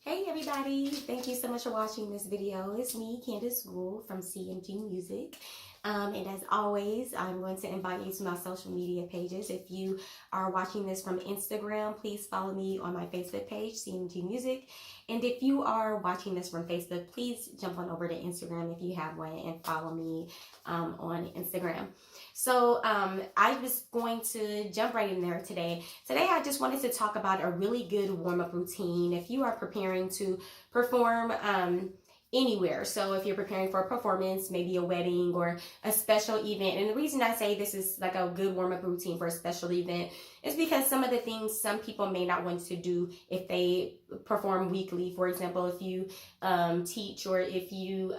Hey everybody, thank you so much for watching this video. It's me, Candace Gould from CMG Music. And as always, I'm going to invite you to my social media pages. If you are watching this from Instagram, please follow me on my Facebook page, CMG Music. And if you are watching this from Facebook, please jump on over to Instagram if you have one and follow me on Instagram. So I was going to jump right in there today. Today I just wanted to talk about a really good warm-up routine if you are preparing to perform anywhere. So if you're preparing for a performance, maybe a wedding or a special event. And the reason I say this is like a good warm-up routine for a special event is because some of the things some people may not want to do if they perform weekly. For example, if you teach or if you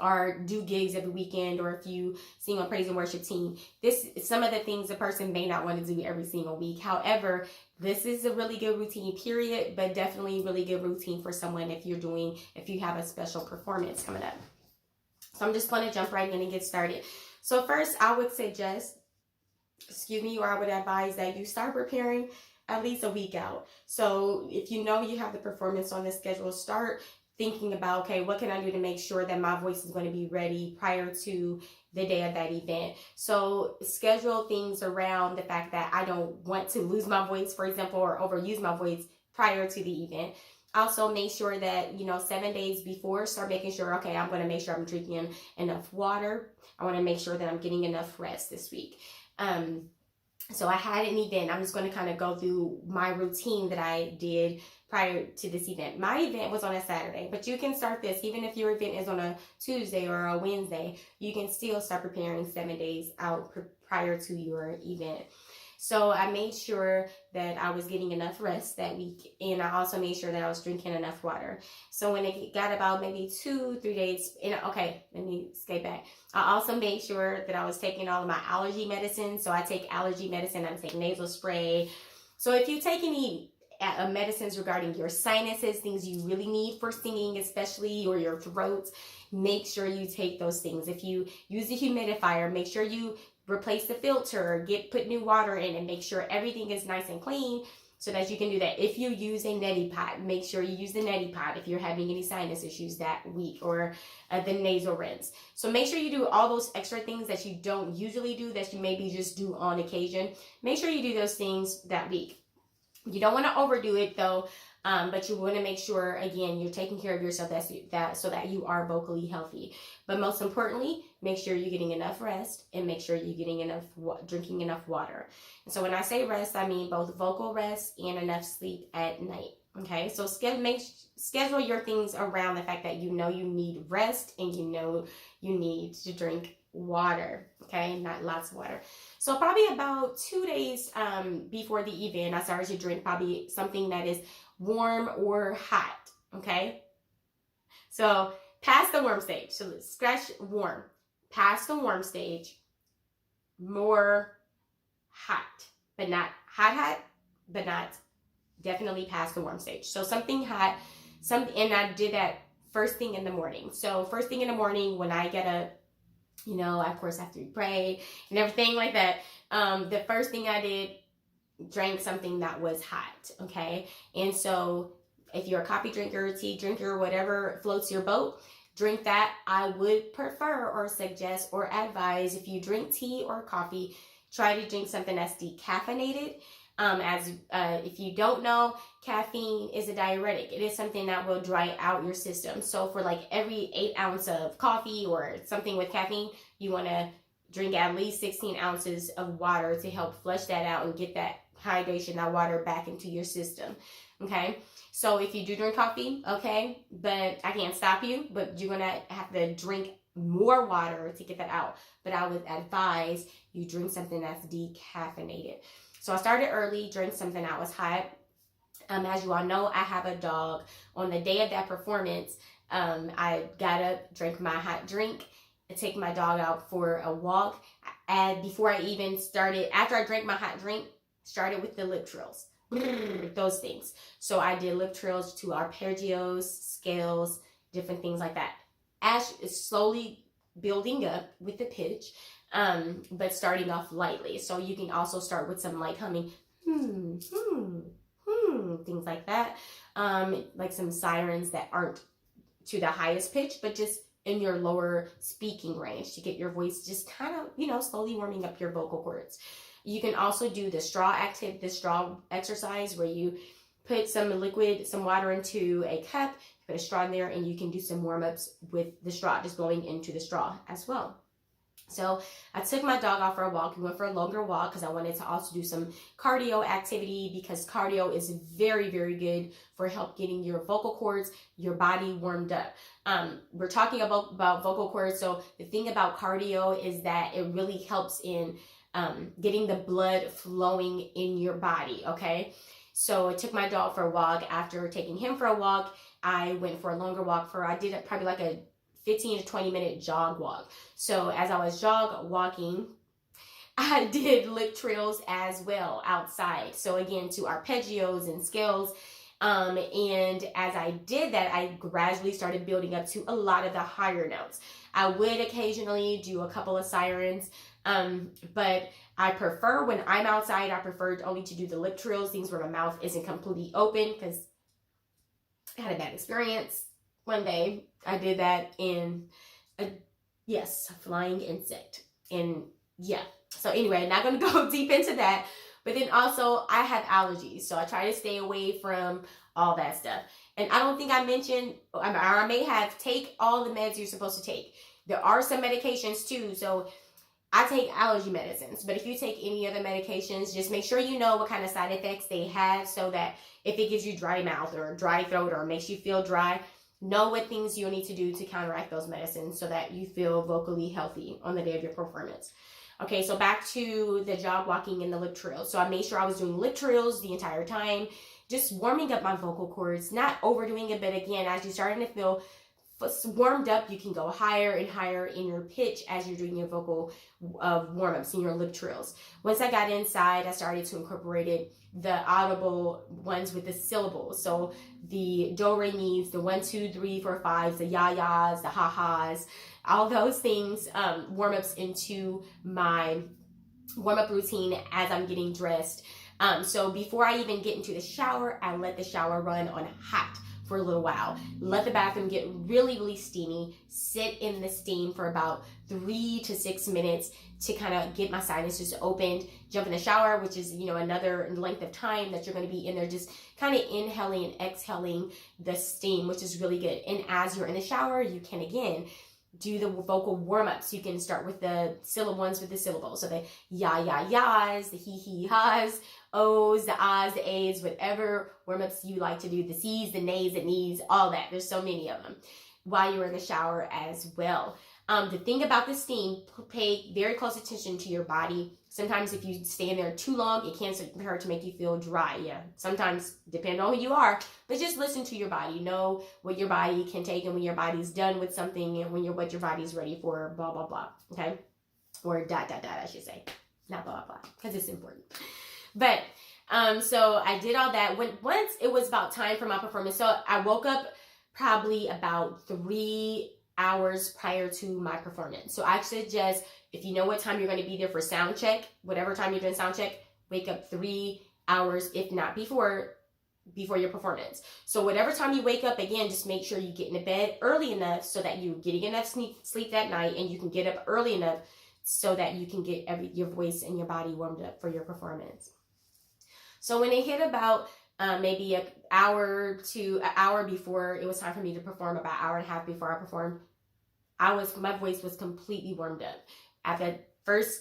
or do gigs every weekend, or if you sing on praise and worship team, this some of the things a person may not want to do every single week. However, this is a really good routine, period, but definitely really good routine for someone if you have a special performance coming up. So I'm just going to jump right in and get started. So first, I would suggest, or I would advise that you start preparing at least a week out. So if you know you have the performance on the schedule, start thinking about, okay, what can I do to make sure that my voice is going to be ready prior to the day of that event? So schedule things around the fact that I don't want to lose my voice, for example, or overuse my voice prior to the event. Also make sure that, 7 days before, start making sure, okay, I'm going to make sure I'm drinking enough water. I want to make sure that I'm getting enough rest this week. So I had an event. I'm just going to kind of go through my routine that I did prior to this event. My event was on a Saturday, but you can start this even if your event is on a Tuesday or a Wednesday. You can still start preparing 7 days out prior to your event. So I made sure that I was getting enough rest that week, and I also made sure that I was drinking enough water. So when it got about maybe 2-3 days, okay, let me skate back. I also made sure that I was taking all of my allergy medicine. So I take allergy medicine, I take nasal spray. So if you take any medicines regarding your sinuses, things you really need for singing especially, or your throat, make sure you take those things. If you use a humidifier, make sure you replace the filter, put new water in, and make sure everything is nice and clean so that you can do that. If you use a neti pot, make sure you use the neti pot if you're having any sinus issues that week, or the nasal rinse. So make sure you do all those extra things that you don't usually do, that you maybe just do on occasion. Make sure you do those things that week. You don't want to overdo it though, but you want to make sure, again, you're taking care of yourself so that you are vocally healthy. But most importantly, make sure you're getting enough rest, and make sure you're getting drinking enough water. And so when I say rest, I mean both vocal rest and enough sleep at night. Okay, so schedule your things around the fact that you need rest, and you need to drink water. Okay, not lots of water. So probably about 2 days before the event, I started to drink probably something that is warm or hot. Okay, so past the warm stage. So let's scratch warm. Past the warm stage, more hot, but not hot, but not definitely past the warm stage. So something hot, and I did that first thing in the morning. So first thing in the morning when I get up, of course, after you pray and everything like that, the first thing I did, drank something that was hot, okay? And so if you're a coffee drinker, tea drinker, whatever floats your boat, drink that. I would prefer or suggest or advise, if you drink tea or coffee, try to drink something that's decaffeinated. If you don't know, caffeine is a diuretic. It is something that will dry out your system. So for like every 8 ounces of coffee or something with caffeine, you want to drink at least 16 ounces of water to help flush that out and get that hydration, that water back into your system. Okay, so if you do drink coffee, okay, but I can't stop you, but you're gonna have to drink more water to get that out. But I would advise you drink something that's decaffeinated. So I started early, drank something that was hot. As you all know, I have a dog. On the day of that performance, I got up, drank my hot drink, and take my dog out for a walk. And before I even started, after I drank my hot drink, started with the lip trills, those things. So I did lip trills to arpeggios, scales, different things like that. As is slowly building up with the pitch, but starting off lightly. So you can also start with some light humming, things like that. Like some sirens that aren't to the highest pitch, but just in your lower speaking range to get your voice just kind of, you know, slowly warming up your vocal cords. You can also do the straw exercise where you put some liquid, some water into a cup, put a straw in there, and you can do some warm-ups with the straw, just blowing into the straw as well. So I took my dog out for a walk. We went for a longer walk because I wanted to also do some cardio activity, because cardio is very, very good for help getting your vocal cords, your body warmed up. We're talking about vocal cords. So the thing about cardio is that it really helps in getting the blood flowing in your body, okay? So I took my dog for a walk. After taking him for a walk, I went for a longer walk. I did probably like a 15 to 20 minute jog walk. So as I was jog walking, I did lip trills as well outside. So again, to arpeggios and scales. And as I did that, I gradually started building up to a lot of the higher notes. I would occasionally do a couple of sirens, but I prefer, when I'm outside, I prefer only to do the lip trills, things where my mouth isn't completely open, because I had a bad experience. One day I did that in a flying insect. And yeah, so anyway, I'm not going to go deep into that. But then also I have allergies, so I try to stay away from all that stuff. And I don't think I mentioned, or I may have, take all the meds you're supposed to take. There are some medications too. So I take allergy medicines, but if you take any other medications, just make sure you know what kind of side effects they have, so that if it gives you dry mouth or dry throat or makes you feel dry, know what things you'll need to do to counteract those medicines so that you feel vocally healthy on the day of your performance. Okay, so back to the jog walking and the lip trills. So I made sure I was doing lip trills the entire time, just warming up my vocal cords, not overdoing it, but again, as you're starting to feel warmed up, you can go higher and higher in your pitch as you're doing your vocal warm-ups and your lip trills. Once I got inside, I started to incorporate the audible ones with the syllables. So the do, re, mi's, the 1, 2, 3, 4, 5s, the ya-yas, the ha-has, all those things, warm-ups into my warm-up routine as I'm getting dressed. So before I even get into the shower, I let the shower run on hot for a little while. Let the bathroom get really, really steamy. Sit in the steam for about 3 to 6 minutes to kind of get my sinuses opened. Jump in the shower, which is, you know, another length of time that you're going to be in there, just kind of inhaling and exhaling the steam, which is really good. And as you're in the shower, you can again do the vocal warm-ups. You can start with the ones with the syllables. So the ya-ya-yas, the he-he-has, O's, the ahs, the A's, whatever warm-ups you like to do, the C's, the nays, the knees, all that. There's so many of them while you're in the shower as well. The thing about the steam, pay very close attention to your body. Sometimes if you stay in there too long, it can start to make you feel dry. Yeah, sometimes depending on who you are, but just listen to your body. Know what your body can take, and when your body's done with something, and what your body's ready for, blah, blah, blah, okay? Or ... I should say. Not blah, blah, because it's important. But, so I did all that. Once it was about time for my performance, so I woke up probably about 3 hours prior to my performance. So I suggest, if you know what time you're going to be there for sound check, whatever time you're doing sound check, wake up 3 hours, if not before your performance. So whatever time you wake up, again, just make sure you get into bed early enough so that you're getting enough sleep that night, and you can get up early enough so that you can get your voice and your body warmed up for your performance. So when it hit about maybe an hour before it was time for me to perform, about an hour and a half before I performed, my voice was completely warmed up. At the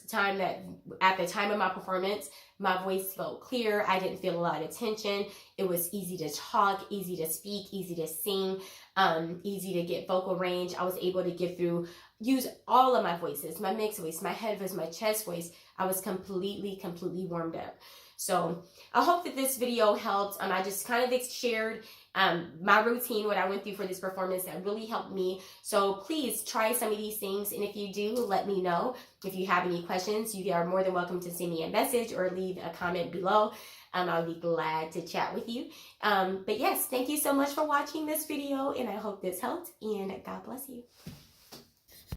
time of my performance, my voice felt clear. I didn't feel a lot of tension. It was easy to talk, easy to speak, easy to sing, easy to get vocal range. I was able to use all of my voices, my mixed voice, my head voice, my chest voice. I was completely warmed up. So I hope that this video helped. I just kind of shared my routine, what I went through for this performance that really helped me. So please try some of these things. And if you do, let me know. If you have any questions, you are more than welcome to send me a message or leave a comment below. I'll be glad to chat with you. But yes, thank you so much for watching this video, and I hope this helped, and God bless you.